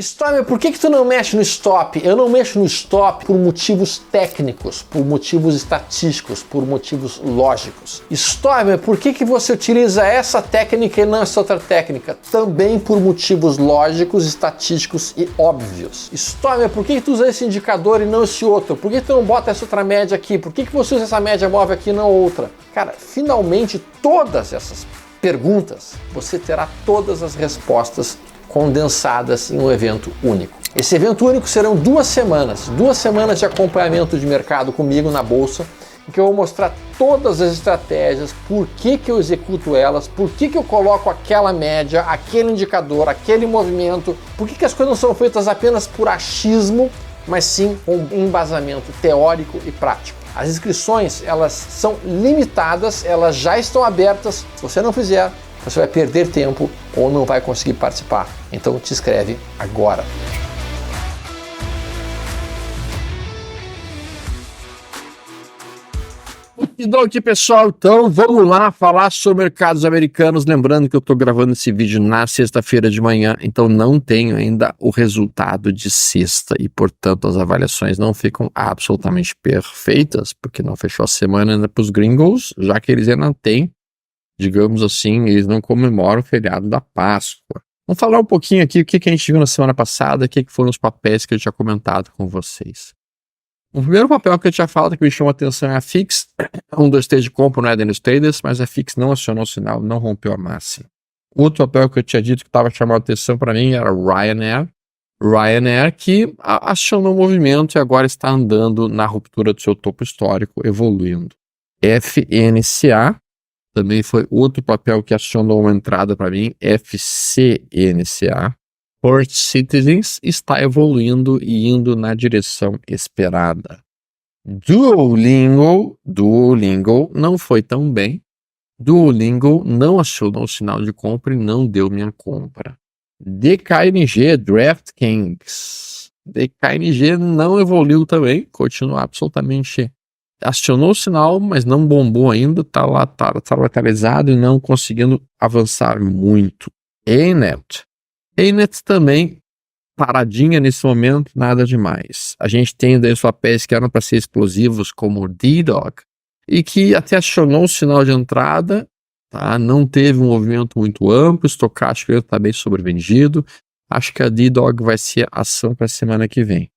Stormer, por que tu não mexe no stop? Eu não mexo no stop por motivos técnicos, por motivos estatísticos, por motivos lógicos. Stormer, por que você utiliza essa técnica e não essa outra técnica? Também por motivos lógicos, estatísticos e óbvios. Stormer, por que tu usa esse indicador e não esse outro? Por que tu não bota essa outra média aqui? Por que você usa essa média móvel aqui e não outra? Cara, finalmente todas essas perguntas, você terá todas as respostas condensadas em um evento único. Esse evento único serão 2 semanas de acompanhamento de mercado comigo na bolsa, em que eu vou mostrar todas as estratégias, por que eu executo elas, por que eu coloco aquela média, aquele indicador, aquele movimento, por que as coisas não são feitas apenas por achismo, mas sim com embasamento teórico e prático. As inscrições, elas são limitadas, elas já estão abertas. Se você não fizer, você vai perder tempo ou não vai conseguir participar. Então te inscreve agora. Então aqui, pessoal, então vamos lá falar sobre mercados americanos. Lembrando que eu estou gravando esse vídeo na sexta-feira de manhã, então não tenho ainda o resultado de sexta e, portanto, as avaliações não ficam absolutamente perfeitas, porque não fechou a semana ainda para os gringos, já que eles ainda têm, digamos assim, eles não comemoram o feriado da Páscoa. Vamos falar um pouquinho aqui o que a gente viu na semana passada, o que foram os papéis que eu tinha comentado com vocês. O primeiro papel que eu tinha falado que me chamou a atenção é a FIX, 1, 2, 3 de compra, não é Dennis Traders, mas a FIX não acionou o sinal, não rompeu a máxima. Outro papel que eu tinha dito que estava chamando a atenção para mim era Ryanair. Ryanair que acionou o movimento e agora está andando na ruptura do seu topo histórico, evoluindo. FNCA também foi outro papel que acionou uma entrada para mim, FCNCA. First Citizens está evoluindo e indo na direção esperada. Duolingo não foi tão bem. Duolingo não acionou o sinal de compra e não deu minha compra. DKNG, DraftKings. DKNG não evoluiu também, continua absolutamente... Acionou o sinal, mas não bombou ainda, está lá, tá lateralizado e não conseguindo avançar muito. ANET também paradinha nesse momento, nada demais. A gente tem daí os papéis que eram para ser explosivos, como o DDOG, e que até acionou o sinal de entrada, tá? Não teve um movimento muito amplo, estocástico está bem sobrevendido. Acho que a DDOG vai ser a ação para a semana que vem.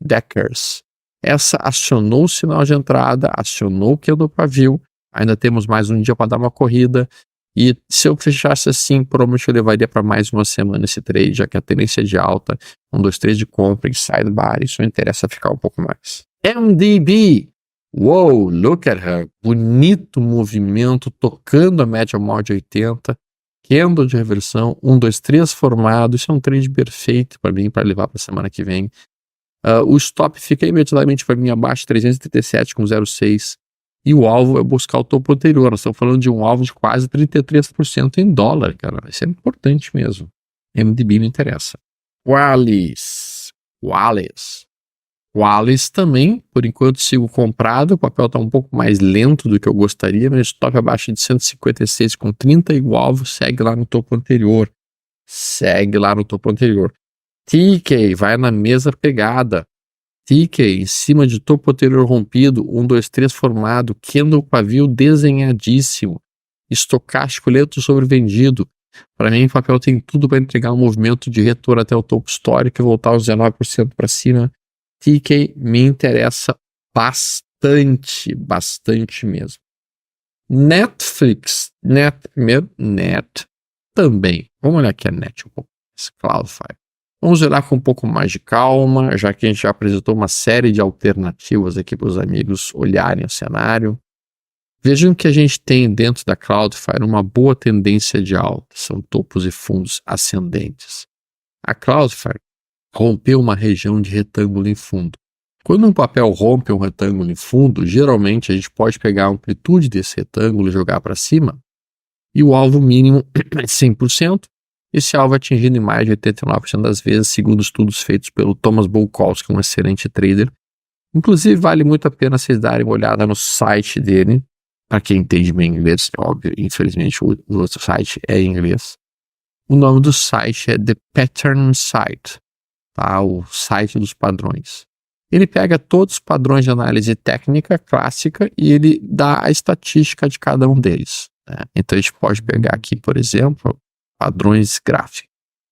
Deckers. Essa acionou o sinal de entrada, acionou o candle pavio. Ainda temos mais um dia para dar uma corrida. E se eu fechasse assim, provavelmente eu levaria para mais uma semana esse trade, já que a tendência é de alta, 1, 2, 3 de compra, inside bar, isso interessa ficar um pouco mais. MDB. Wow, look at her. Bonito movimento, tocando a média móvel de 80. Candle de reversão, 1, 2, 3 formado. Isso é um trade perfeito para mim, para levar para a semana que vem. O stop fica imediatamente para mim abaixo de 337 com 0,6. E o alvo é buscar o topo anterior. Nós estamos falando de um alvo de quase 33% em dólar, cara. Isso é importante mesmo. MDB me interessa. Qualis também, por enquanto sigo comprado. O papel está um pouco mais lento do que eu gostaria, mas stop abaixo de 156 com 30 e o alvo segue lá no topo anterior. TK vai na mesma pegada. TK em cima de topo anterior rompido, 1, 2, 3 formado, candle pavio desenhadíssimo, estocástico lento sobrevendido. Para mim, o papel tem tudo para entregar um movimento de retorno até o topo histórico e voltar uns 19% para cima. TK me interessa bastante mesmo. Netflix, Net também. Vamos olhar aqui a Net um pouco. Cloudflare. Vamos olhar com um pouco mais de calma, já que a gente já apresentou uma série de alternativas aqui para os amigos olharem o cenário. Vejam que a gente tem dentro da Cloudflare uma boa tendência de alta, são topos e fundos ascendentes. A Cloudflare rompeu uma região de retângulo em fundo. Quando um papel rompe um retângulo em fundo, geralmente a gente pode pegar a amplitude desse retângulo e jogar para cima, e o alvo mínimo é 100%. Esse alvo é atingido em mais de 89% das vezes, segundo estudos feitos pelo Thomas Bulkowski, um excelente trader. Inclusive, vale muito a pena vocês darem uma olhada no site dele, para quem entende bem inglês, é óbvio, infelizmente o outro site é em inglês. O nome do site é The Pattern Site, tá? O site dos padrões. Ele pega todos os padrões de análise técnica clássica e ele dá a estatística de cada um deles, né? Então a gente pode pegar aqui, por exemplo, padrões gráficos.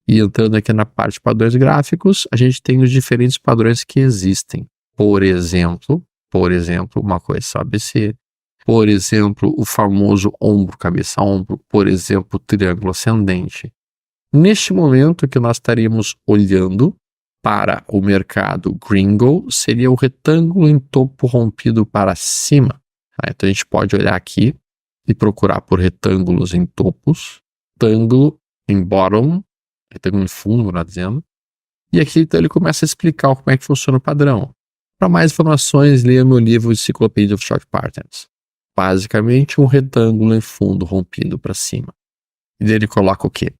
E entrando aqui na parte de padrões gráficos, a gente tem os diferentes padrões que existem. Por exemplo, uma coisa só ABC. Por exemplo, o famoso ombro, cabeça-ombro. Por exemplo, o triângulo ascendente. Neste momento que nós estaríamos olhando para o mercado gringo, seria o retângulo em topo rompido para cima. Tá? Então a gente pode olhar aqui e procurar por retângulos em topos, retângulo em bottom, retângulo em fundo, melhor dizendo. E aqui então ele começa a explicar como é que funciona o padrão. Para mais informações, leia meu livro Encyclopedia of Chart Patterns. Basicamente, um retângulo em fundo rompido para cima. E daí ele coloca o quê?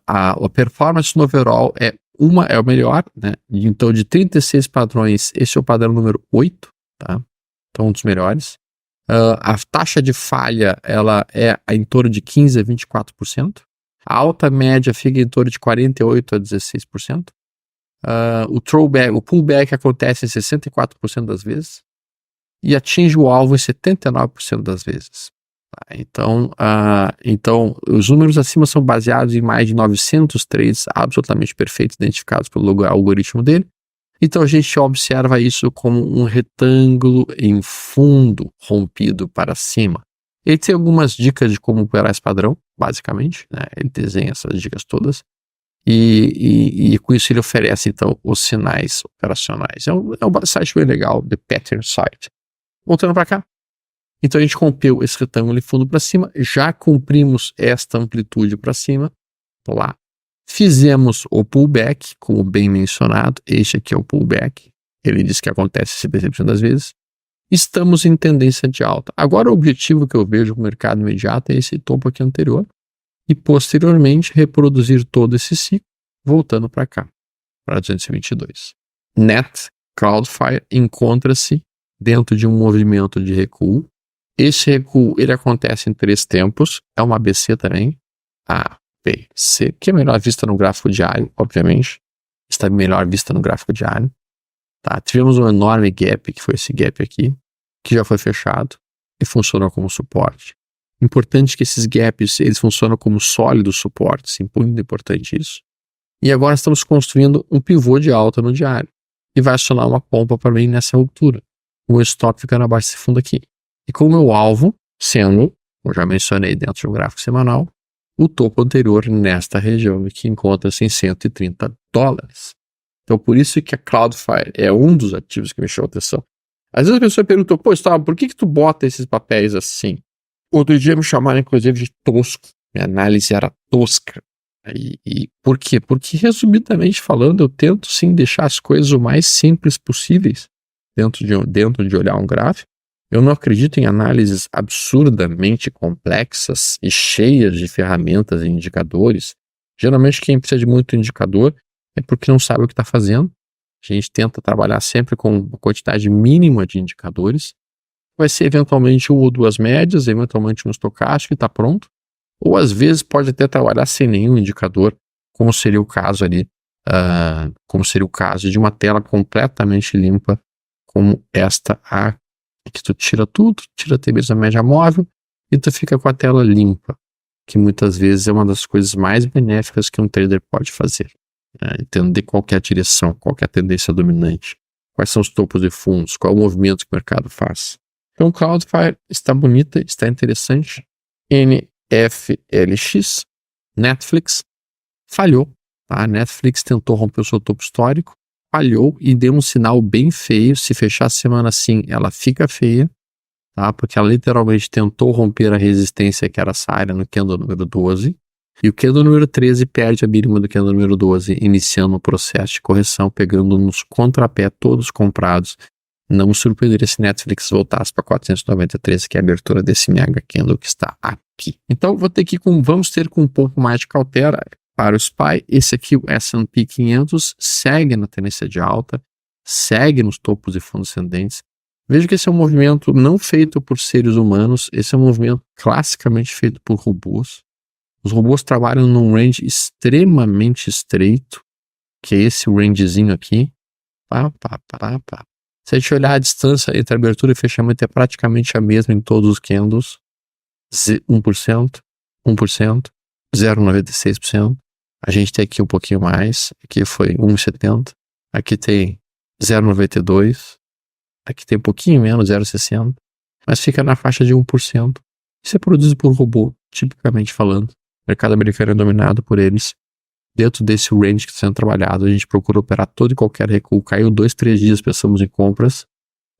A performance no overall é o melhor, né? Então, de 36 padrões, esse é o padrão número 8, tá? Então, um dos melhores. A taxa de falha, ela é em torno de 15 a 24%. A alta média fica em torno de 48 a 16%. O pullback acontece em 64% das vezes e atinge o alvo em 79% das vezes. Então, os números acima são baseados em mais de 900 trades absolutamente perfeitos identificados pelo algoritmo dele. Então a gente observa isso como um retângulo em fundo rompido para cima. Ele tem algumas dicas de como operar esse padrão, basicamente, né? Ele desenha essas dicas todas e com isso ele oferece então os sinais operacionais. É um site bem legal, The Pattern Site. Voltando para cá. Então a gente rompeu esse retângulo em fundo para cima, já cumprimos esta amplitude para cima, lá. Fizemos o pullback, como bem mencionado, este aqui é o pullback, ele diz que acontece 50% das vezes. Estamos em tendência de alta. Agora o objetivo que eu vejo no mercado imediato é esse topo aqui anterior e posteriormente reproduzir todo esse ciclo, voltando para cá, para 222. Net Cloudflare encontra-se dentro de um movimento de recuo. Esse recuo ele acontece em 3 tempos, é uma ABC também, A, B, C, que é melhor vista no gráfico diário, obviamente, está melhor vista no gráfico diário. Tá? Tivemos um enorme gap, que foi esse gap aqui, que já foi fechado e funcionou como suporte. Importante que esses gaps eles funcionam como sólidos suportes, muito importante isso. E agora estamos construindo um pivô de alta no diário e vai acionar uma pompa para mim nessa ruptura. O stop ficando abaixo desse fundo aqui. E com o meu alvo sendo, como já mencionei dentro de um gráfico semanal, o topo anterior nesta região que encontra-se em $130. Então por isso que a Cloudflare é um dos ativos que me chamou a atenção. Às vezes a pessoa pergunta, Gustavo, por que tu bota esses papéis assim? Outro dia me chamaram inclusive de tosco. Minha análise era tosca. E por quê? Porque resumidamente falando, eu tento sim deixar as coisas o mais simples possíveis dentro de olhar um gráfico. Eu não acredito em análises absurdamente complexas e cheias de ferramentas e indicadores. Geralmente quem precisa de muito indicador é porque não sabe o que está fazendo. A gente tenta trabalhar sempre com uma quantidade mínima de indicadores. Vai ser eventualmente 1 ou 2 médias, eventualmente um estocástico e está pronto. Ou às vezes pode até trabalhar sem nenhum indicador, como seria o caso ali, como seria o caso de uma tela completamente limpa, como esta aqui, que tu tira tudo, tira até mesmo a média móvel e tu fica com a tela limpa, que muitas vezes é uma das coisas mais benéficas que um trader pode fazer. Entender qual que é a direção, qual que é a tendência dominante, quais são os topos de fundos, qual é o movimento que o mercado faz. Então o Cloudflare está bonita, está interessante. NFLX, Netflix, falhou. Tá? A Netflix tentou romper o seu topo histórico, falhou e deu um sinal bem feio. Se fechar a semana assim, ela fica feia, tá? Porque ela literalmente tentou romper a resistência que era essa área no candle número 12. E o candle número 13 perde a mínima do candle número 12, iniciando um processo de correção, pegando nos contrapé todos comprados. Não me surpreenderia se Netflix voltasse para 493, que é a abertura desse mega candle que está aqui. Então vamos ter com um pouco mais de cautela para o SPY. Esse aqui, o S&P 500, segue na tendência de alta, segue nos topos de fundos ascendentes. Veja que esse é um movimento não feito por seres humanos, esse é um movimento classicamente feito por robôs. Os robôs trabalham num range extremamente estreito, que é esse rangezinho aqui. Se a gente olhar a distância entre abertura e fechamento, é praticamente a mesma em todos os candles. 1%, 0,96%. A gente tem aqui um pouquinho mais, aqui foi 1,70%. Aqui tem 0,92%. Aqui tem um pouquinho menos, 0,60%. Mas fica na faixa de 1%. Isso é produzido por robô, tipicamente falando. O mercado americano é dominado por eles. Dentro desse range que está sendo trabalhado, a gente procura operar todo e qualquer recuo. Caiu 2, 3 dias, pensamos em compras,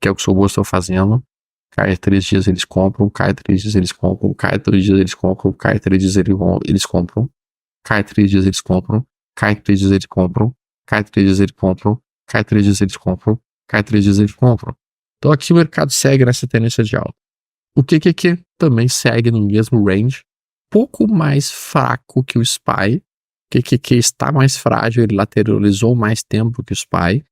que é o que os robôs estão fazendo. Cai 3 dias, eles compram. Cai 3 dias, eles compram. Cai 3 dias, eles compram. Cai 3 dias, eles compram. Cai 3 dias, eles compram. Cai 3 dias, eles compram. Cai 3 dias, eles compram. Cai 3 dias, eles compram. Cai 3 dias, eles compram. Então aqui o mercado segue nessa tendência de alta. O QQQ também segue no mesmo range, pouco mais fraco que o SPY. O QQQ está mais frágil, ele lateralizou mais tempo que o SPY.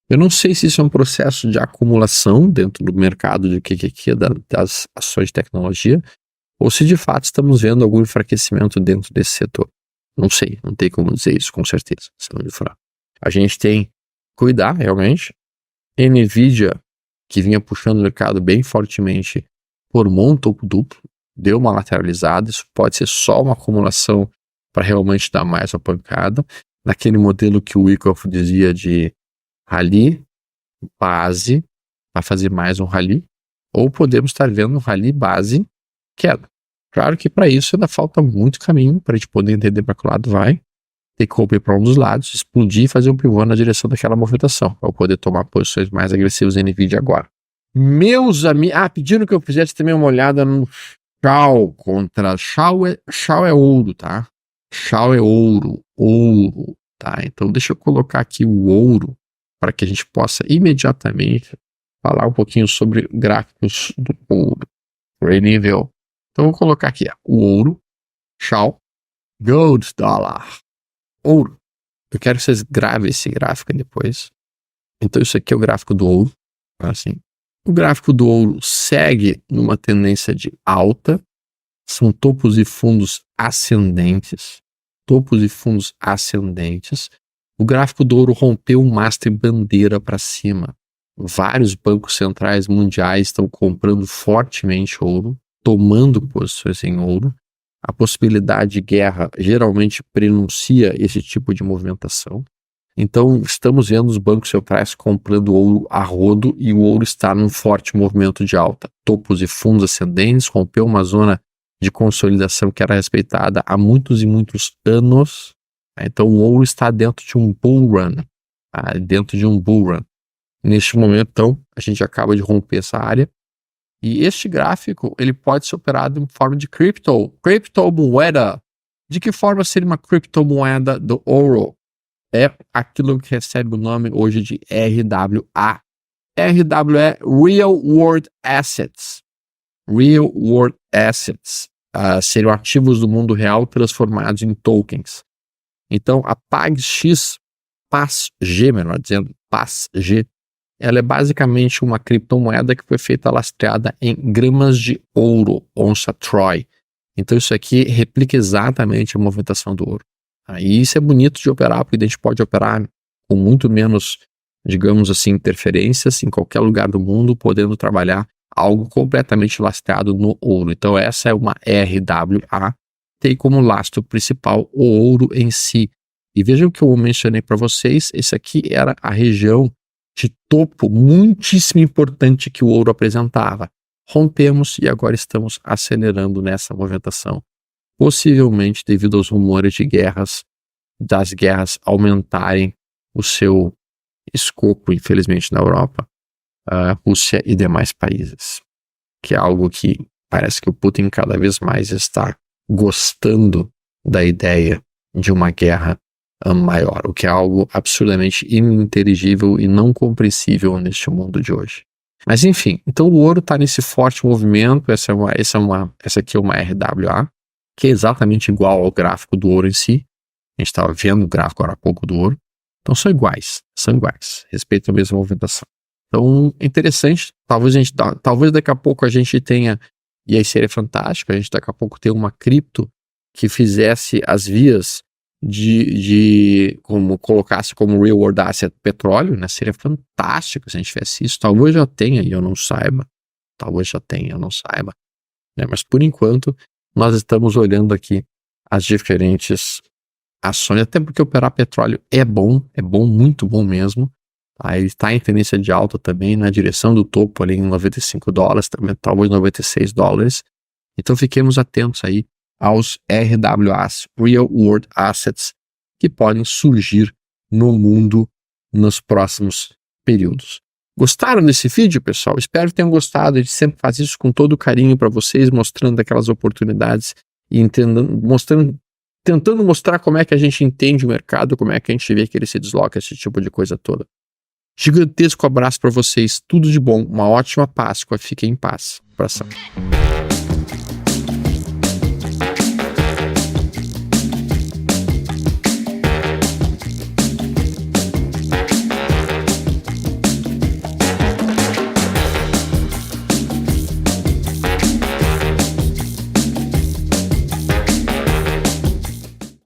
Eu não sei se isso é um processo de acumulação dentro do mercado de QQQ, das ações de tecnologia, ou se de fato estamos vendo algum enfraquecimento dentro desse setor. Não sei, não tem como dizer isso com certeza. A gente tem que cuidar realmente. NVIDIA, que vinha puxando o mercado bem fortemente, formou um topo duplo, deu uma lateralizada. Isso pode ser só uma acumulação para realmente dar mais uma pancada. Naquele modelo que o Wyckoff dizia de rally, base, para fazer mais um rally, ou podemos estar vendo um rally, base, queda. Claro que para isso ainda falta muito caminho para a gente poder entender para que lado vai. Tem que romper para um dos lados, explodir e fazer um pivô na direção daquela movimentação, para eu poder tomar posições mais agressivas em NVIDIA agora. Meus amigos, pediram que eu fizesse também uma olhada no Shao contra... Shao é ouro, tá? Shao é ouro, tá? Então deixa eu colocar aqui o ouro, para que a gente possa imediatamente falar um pouquinho sobre gráficos do ouro. Nível. Então vou colocar aqui o ouro, Shao, Gold Dollar, ouro. Eu quero que vocês gravem esse gráfico depois. Então isso aqui é o gráfico do ouro. Assim. O gráfico do ouro segue numa tendência de alta. São topos e fundos ascendentes. Topos e fundos ascendentes. O gráfico do ouro rompeu um master bandeira para cima. Vários bancos centrais mundiais estão comprando fortemente ouro, tomando posições em ouro. A possibilidade de guerra geralmente prenuncia esse tipo de movimentação. Então, estamos vendo os bancos centrais comprando ouro a rodo e o ouro está num forte movimento de alta. Topos e fundos ascendentes, rompeu uma zona de consolidação que era respeitada há muitos e muitos anos. Então, o ouro está dentro de um bull run. Neste momento, então, a gente acaba de romper essa área. E este gráfico, ele pode ser operado em forma de criptomoeda. De que forma seria uma criptomoeda do ouro? É aquilo que recebe o nome hoje de RWA. RWA é Real World Assets. Real World Assets seriam ativos do mundo real transformados em tokens. Então, a PAGX, melhor dizendo, PASG, ela é basicamente uma criptomoeda que foi feita lastreada em gramas de ouro, onça Troy. Então isso aqui replica exatamente a movimentação do ouro. E isso é bonito de operar, porque a gente pode operar com muito menos, digamos assim, interferências em qualquer lugar do mundo, podendo trabalhar algo completamente lastreado no ouro. Então essa é uma RWA, tem como lastro principal o ouro em si. E vejam que eu mencionei para vocês, esse aqui era a região de topo muitíssimo importante que o ouro apresentava. Rompemos e agora estamos acelerando nessa movimentação. Possivelmente devido aos rumores de das guerras aumentarem o seu escopo, infelizmente, na Europa, Rússia e demais países. Que é algo que parece que o Putin cada vez mais está gostando da ideia de uma guerra maior, o que é algo absurdamente ininteligível e não compreensível neste mundo de hoje. Mas enfim, então o ouro está nesse forte movimento. Essa aqui é uma RWA, que é exatamente igual ao gráfico do ouro em si. A gente estava vendo o gráfico agora há pouco do ouro. Então são iguais, respeitam a mesma movimentação. Então, é interessante. Talvez daqui a pouco a gente tenha, e aí seria fantástico, a gente daqui a pouco ter uma cripto que fizesse as vias como colocasse como real world asset petróleo, né? Seria fantástico se a gente tivesse isso. Talvez já tenha e eu não saiba. Né? Mas por enquanto, nós estamos olhando aqui as diferentes ações, até porque operar petróleo é bom, muito bom mesmo. Tá? Ele está em tendência de alta também, na direção do topo ali em $95, também, talvez $96. Então fiquemos atentos aí aos RWAs, Real World Assets, que podem surgir no mundo nos próximos períodos. Gostaram desse vídeo, pessoal? Espero que tenham gostado. A gente sempre faz isso com todo carinho para vocês, mostrando aquelas oportunidades e tentando mostrar como é que a gente entende o mercado, como é que a gente vê que ele se desloca, esse tipo de coisa toda. Gigantesco abraço para vocês, tudo de bom, uma ótima Páscoa, fiquem em paz. Abração.